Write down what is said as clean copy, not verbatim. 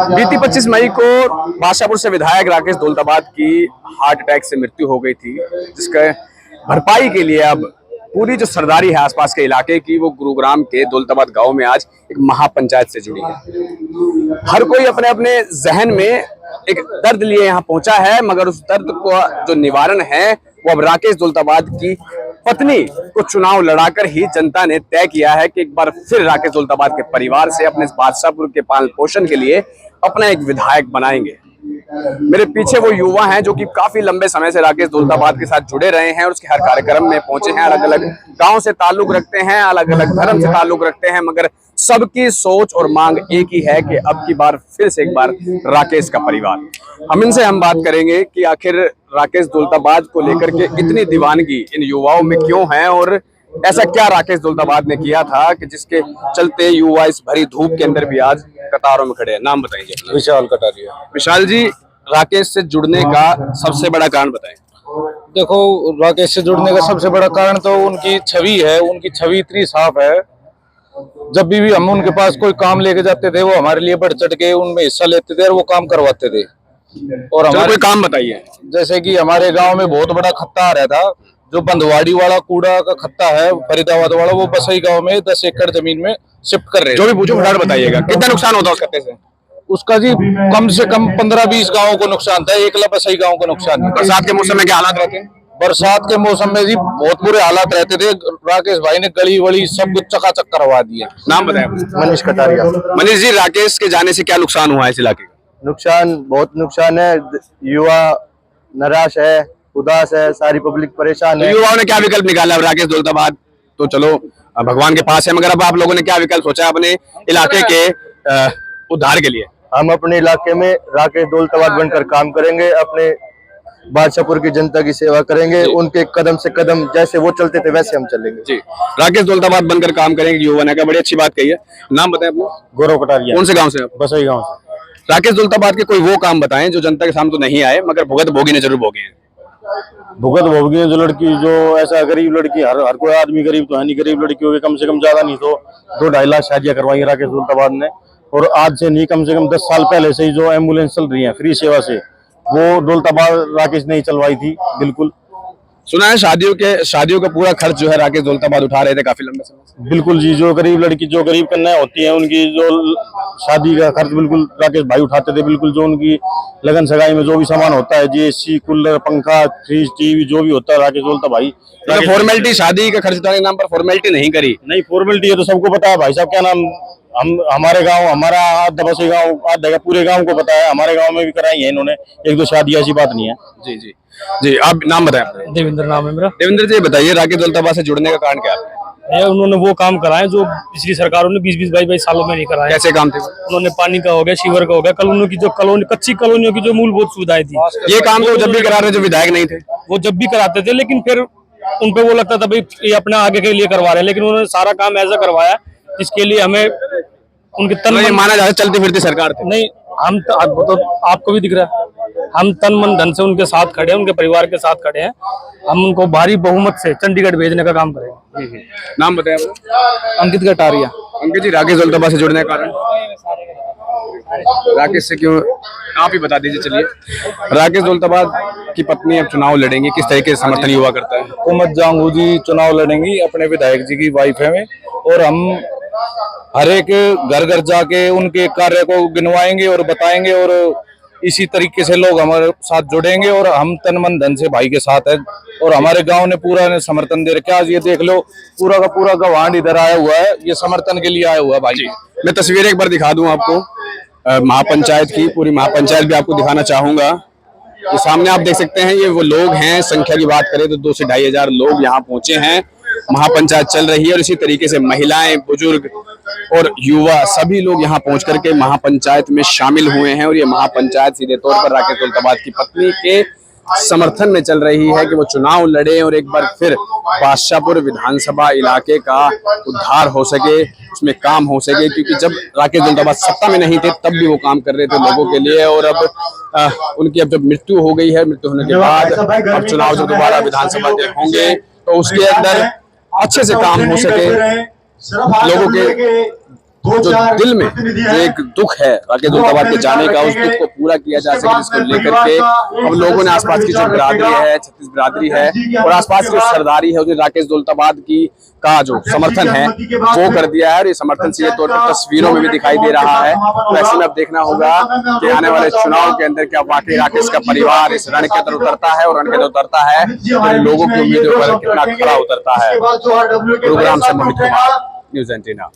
बीती 25 मई को बादशाहपुर से विधायक राकेश दौलताबाद की हार्ट अटैक से मृत्यु हो गई थी, जिसके भरपाई के लिए अब पूरी जो सरदारी है आसपास के इलाके की, वो गुरुग्राम के दौलताबाद गांव में आज एक महापंचायत से जुड़ी है। हर कोई अपने अपने जहन में एक दर्द लिए यहाँ पहुंचा है, मगर उस दर्द को जो निवारण है वो अब राकेश दौलताबाद की पत्नी को चुनाव लड़ाकर ही जनता ने तय किया है कि एक बार फिर राकेश दौलताबाद के परिवार से अपने बादशाहपुर के पालन पोषण के लिए अपना एक विधायक बनाएंगे। मेरे पीछे वो युवा हैं जो कि काफी लंबे समय से राकेश दौलताबाद के साथ जुड़े रहे हैं और उसके हर कार्यक्रम में पहुंचे हैं। अलग अलग गांव से ताल्लुक रखते हैं, अलग अलग धर्म से ताल्लुक रखते हैं, मगर सबकी सोच और मांग एक ही है कि अब की बार फिर से एक बार राकेश का परिवार। हम बात करेंगे कि आखिर राकेश दौलताबाद को लेकर के इतनी दीवानगी इन युवाओं में क्यों है और ऐसा क्या राकेश दौलताबाद ने किया था कि जिसके चलते युवा इस भरी धूप के अंदर भी आज कतारों में खड़े हैं। नाम बताएंगे। विशाल कटारिया। विशाल जी, राकेश से जुड़ने का सबसे बड़ा कारण बताएं। देखो, राकेश से जुड़ने का सबसे बड़ा कारण तो उनकी छवि है। उनकी छवि इतनी साफ है, जब भी हम उनके पास कोई काम लेके जाते थे वो हमारे लिए बढ़ चढ़ के उनमें हिस्सा लेते थे और वो काम करवाते थे। और हमारे कोई काम बताइए। जैसे कि हमारे गांव में बहुत बड़ा खत्ता आ रहा था, जो बंधवाड़ी वाला कूड़ा का खत्ता है फरीदाबाद वाला, वो बसई गांव में 10 एकड़ जमीन में शिफ्ट कर रहे हैं। जो भी पूछो फटाफट बताइएगा, कितना नुकसान होता है उस खत्ते से? उसका जी कम से कम 15-20 गाँव को नुकसान था, एक बसई गाँव को नुकसान नहीं। बरसात के मौसम में क्या हालात रहते हैं? बरसात के मौसम में जी बहुत बुरे हालात रहते थे। राकेश भाई ने गली वली सब कुछ चकाचक करवा दिया। नाम बताएं। मनीष कटारिया। मनीष जी, राकेश के जाने से क्या नुकसान हुआ है इस इलाके का? नुकसान, बहुत नुकसान है। युवा निराश है, उदास है, सारी पब्लिक परेशान है। युवाओं ने क्या विकल्प निकाला? राकेश दौलताबाद तो चलो भगवान के पास है, मगर अब आप लोगों ने क्या विकल्प सोचा अपने इलाके के उद्धार के लिए? हम अपने इलाके में राकेश दौलताबाद बनकर काम करेंगे, अपने बादशाहपुर की जनता की सेवा करेंगे, उनके कदम से कदम जैसे वो चलते थे वैसे हम चलेंगे। जी, राकेश दौलताबाद बनकर काम करेंगे युवा ने, क्या बड़ी अच्छी बात कही है। नाम बताएं अपना। गौरव कटारिया। कौन से गांव से आप? बसई गांव से। राकेश दौलताबाद के कोई वो काम बताएं जो जनता के सामने तो नहीं आए, मगर भुगत भोगी ने जरूर भोगे हैं। भुगत भोगी जो लड़की, जो ऐसा गरीब लड़की, हर कोई आदमी गरीब तो है नहीं, गरीब लड़कियों के कम से कम ज्यादा नहीं तो 2-2.5 लाख शादियां करवाई राकेश दौलताबाद ने। और आज से नहीं, कम से कम 10 साल पहले से ही जो एम्बुलेंस चल रही है फ्री सेवा से, वो दौलताबाद राकेश ने ही चलवाई थी। बिल्कुल सुना है शादियों का पूरा खर्च जो है राकेश दौलताबाद उठा रहे थे काफी लंबे समय से। बिल्कुल जी, जो गरीब लड़की, जो गरीब कन्याएं होती हैं, उनकी जो शादी का खर्च बिल्कुल राकेश भाई उठाते थे। बिल्कुल जो उनकी लगन सगाई में जो भी सामान होता है, जीएससी, कूलर, पंखा, फ्रिज, टीवी, जो भी होता है राकेश दौलता भाई। फॉर्मेलिटी, शादी का खर्च उठाने के नाम पर फॉर्मेलिटी नहीं करी। नहीं, फॉर्मेलिटी है तो सबको पता है भाई साहब। क्या नाम, हमारे गांव, हमारा आधा बसे गांव, आधा पूरे गांव को पता है। हमारे गांव में भी कराई है इन्होंने 1-2 शादी, ऐसी बात नहीं है। जी जी जी, आप नाम बताएं। देवेंद्र नाम है मेरा। देवेंद्र जी, बताइए राकेश दौलताबाद से जुड़ने का कारण क्या है? उन्होंने वो काम कराए जो पिछली सरकारों ने 20-20, 22-22 सालों में नहीं कराया। कैसे काम थे? उन्होंने पानी का हो गया, सीवर का हो गया, कॉलोनियों की जो कच्ची कॉलोनियों की जो मूलभूत सुविधाएं थी, ये काम तो जब भी करा रहे जो विधायक नहीं थे, वो जब भी कराते थे, लेकिन फिर उन पे वो लगता था भाई ये अपने आगे के लिए करवा रहे हैं, लेकिन उन्होंने सारा काम ऐसा करवाया जिसके लिए हमें उनके तन माना जाता चलती फिरती सरकार थी। नहीं, हम तो आपको भी दिख रहा है, हम तन मन धन से उनके साथ खड़े हैं, उनके परिवार के साथ खड़े हैं। हम उनको भारी बहुमत से चंडीगढ़ भेजने का काम करेंगे। नाम बताएं। अंकित कटारिया। अंकित जी, राकेश दौलताबाद से जुड़ने का कारण? राकेश से क्यों, आप ही बता दीजिए। चलिए, राकेश दौलताबाद की पत्नी अब चुनाव लड़ेंगी, किस तरीके से समर्थन युवा करता है? कुमत जांगू जी चुनाव लड़ेंगी, अपने विधायक जी की वाइफ है। और हम हर एक घर घर जाके उनके कार्य को गिनवाएंगे और बताएंगे, और इसी तरीके से लोग हमारे साथ जुड़ेंगे। और हम तन मन धन से भाई के साथ है, और हमारे गांव ने पूरा समर्थन दे रखा है। आज ये देख लो, पूरा का पूरा गवांड इधर आया हुआ है, ये समर्थन के लिए आया हुआ है भाई। मैं तस्वीर एक बार दिखा दूं आपको महापंचायत की, पूरी महापंचायत भी आपको दिखाना चाहूंगा। ये सामने आप देख सकते हैं, ये वो लोग हैं। संख्या की बात करें तो 2 से 2.5 हजार लोग यहाँ पहुंचे हैं। महापंचायत चल रही है और इसी तरीके से महिलाएं, बुजुर्ग और युवा सभी लोग यहाँ पहुंच करके महापंचायत में शामिल हुए हैं। और ये महापंचायत सीधे तौर पर राकेश दौलताबाद की पत्नी के समर्थन में चल रही है कि वो चुनाव लड़े और एक बार फिर बादशाहपुर विधानसभा इलाके का उद्धार हो सके, उसमें काम हो सके। क्योंकि जब राकेश दौलताबाद सत्ता में नहीं थे तब भी वो काम कर रहे थे लोगों के लिए, और अब उनकी अब जब मृत्यु हो गई है, मृत्यु होने के बाद अब चुनाव जब दोबारा विधानसभा के होंगे तो उसके अंदर अच्छे से काम हो सके, लोगों के जो दिल में जो एक दुख है राकेश दौलताबाद के जाने का, उस दुख को पूरा किया जा सके, जिसको लेकर के हम लोगों ने आसपास की जो बिरादरी है, छत्तीस बिरादरी है और आसपास की जो सरदारी है, उसने राकेश दौलताबाद की का जो समर्थन है वो कर दिया है और ये समर्थन सीधे तौर पर तस्वीरों में भी दिखाई दे रहा है। तो ऐसे में अब देखना होगा कि आने वाले चुनाव के अंदर क्या वाकई राकेश का परिवार इस रण के अंदर उतरता है और रण के अंदर उतरता है तो लोगों की उम्मीदों पर कितना खरा उतरता है। गुरुग्राम से मोहित कुमार, न्यूज़ एंटीना।